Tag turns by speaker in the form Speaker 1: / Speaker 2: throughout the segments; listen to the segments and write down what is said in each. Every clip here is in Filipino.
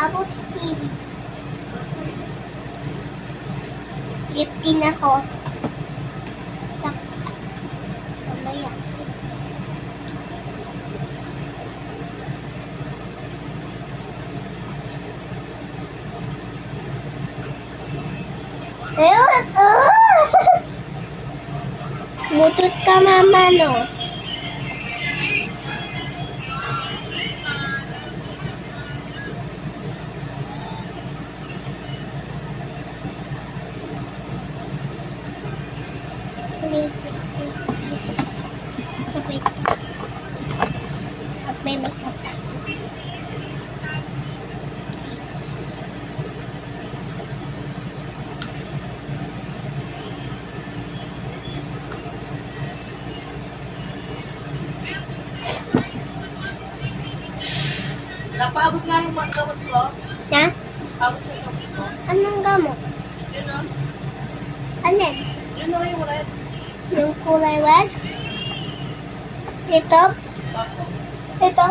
Speaker 1: Tapos TV. 15 ako. Mamaya. Ayun! Mutot ka, mama, no? Wait. May makeup pa.
Speaker 2: Napaabot nga yung mga gamot ko.
Speaker 1: Na?
Speaker 2: Abot sa gamot ko.
Speaker 1: Anong gamot?
Speaker 2: Yun o.
Speaker 1: Anin?
Speaker 2: Yun o yung red.
Speaker 1: Yung kulay red? Ito?
Speaker 2: Ako.
Speaker 1: Ito?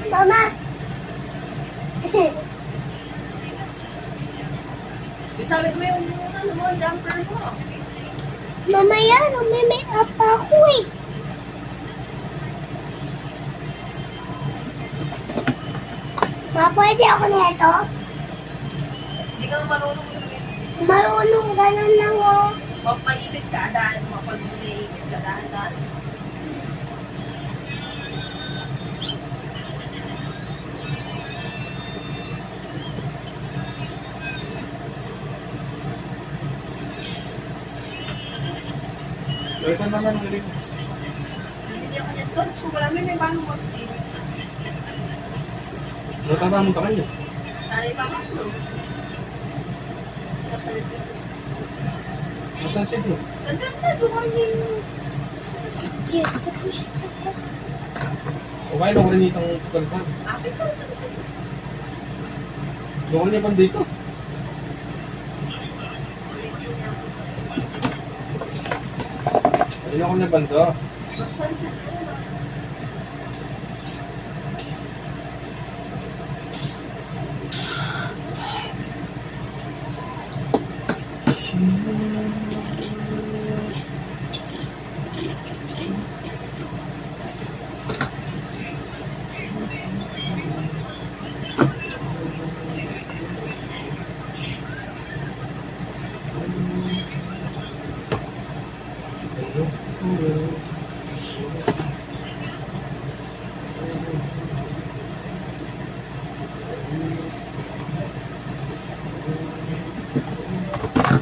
Speaker 1: Mama!
Speaker 2: Isabi ko yung ano mo, jumper mo.
Speaker 1: Mamaya, may make-up pa ako eh. Ma, pwede ako nito?
Speaker 2: Hindi ka marunong yun.
Speaker 1: Marunong ganun lang oh.
Speaker 2: Huwag maipit ka, daan mo. Pag maipit ka, daan.
Speaker 3: Ito naman ang galing.
Speaker 2: Hindi ako niyan doon. So, marami may bago mag-tip.
Speaker 3: Natatamong ka kayo.
Speaker 2: Sari pa ka to. Sila sa lisip.
Speaker 3: Masan siya doon?
Speaker 2: Sa ganda, dumarin yung...
Speaker 3: O kaya lang rin itong kalban.
Speaker 2: Apit ka sa lisip.
Speaker 3: Doon niya pa dito.
Speaker 2: Lisip niya.
Speaker 3: Ayun ako na banda.
Speaker 2: Mag-sunset ka na.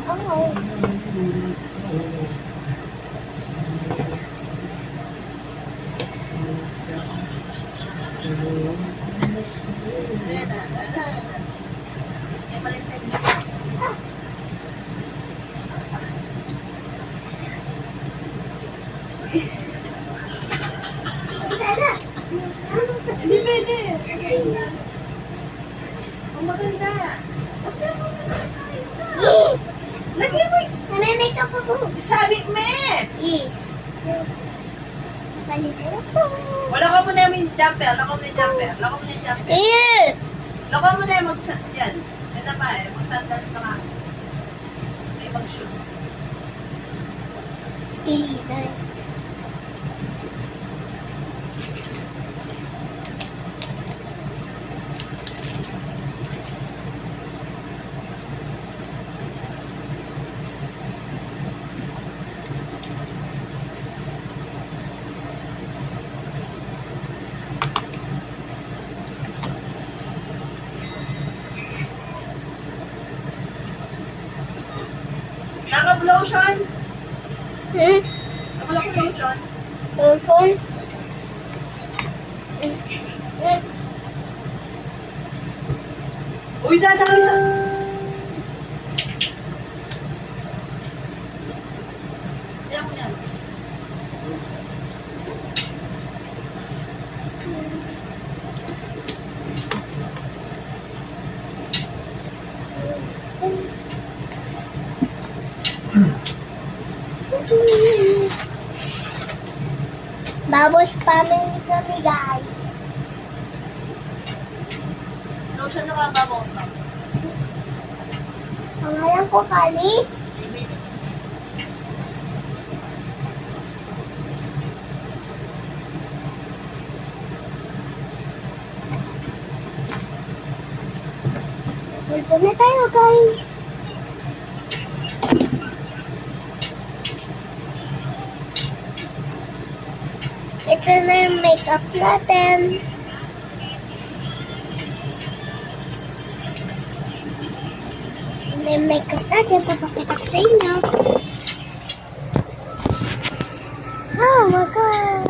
Speaker 1: Oo.
Speaker 2: Yung baliktad niya. Hindi pwede. Ang maganda. Lagi mo.
Speaker 1: Name-makeup ako.
Speaker 2: Sabi me.
Speaker 1: Palitan ako.
Speaker 2: Wala ka muna yung jumper. Lako mo na yung jumper. Lako mo na yung jumper. Lako mo na yung yan. Yan na pa eh. Mag-sandals ka nga. May mag-shoes.
Speaker 1: Dahil.
Speaker 2: Naka-lotion.
Speaker 1: Hmm?
Speaker 2: Naka-lotion.
Speaker 1: doon.
Speaker 2: Uy, dadami sa... Diyan mo yan.
Speaker 1: Babos family kami, guys.
Speaker 2: Lotion na kababosa.
Speaker 1: Pangalan ko, Kali. Dito na tayo, guys. Ito na yung makeup natin. Ito na yung makeup natin. Papakita ko sa inyo. Oh my God!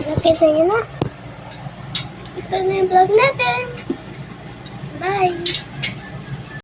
Speaker 1: Nakita niyo na. Ito na yung vlog natin. Bye!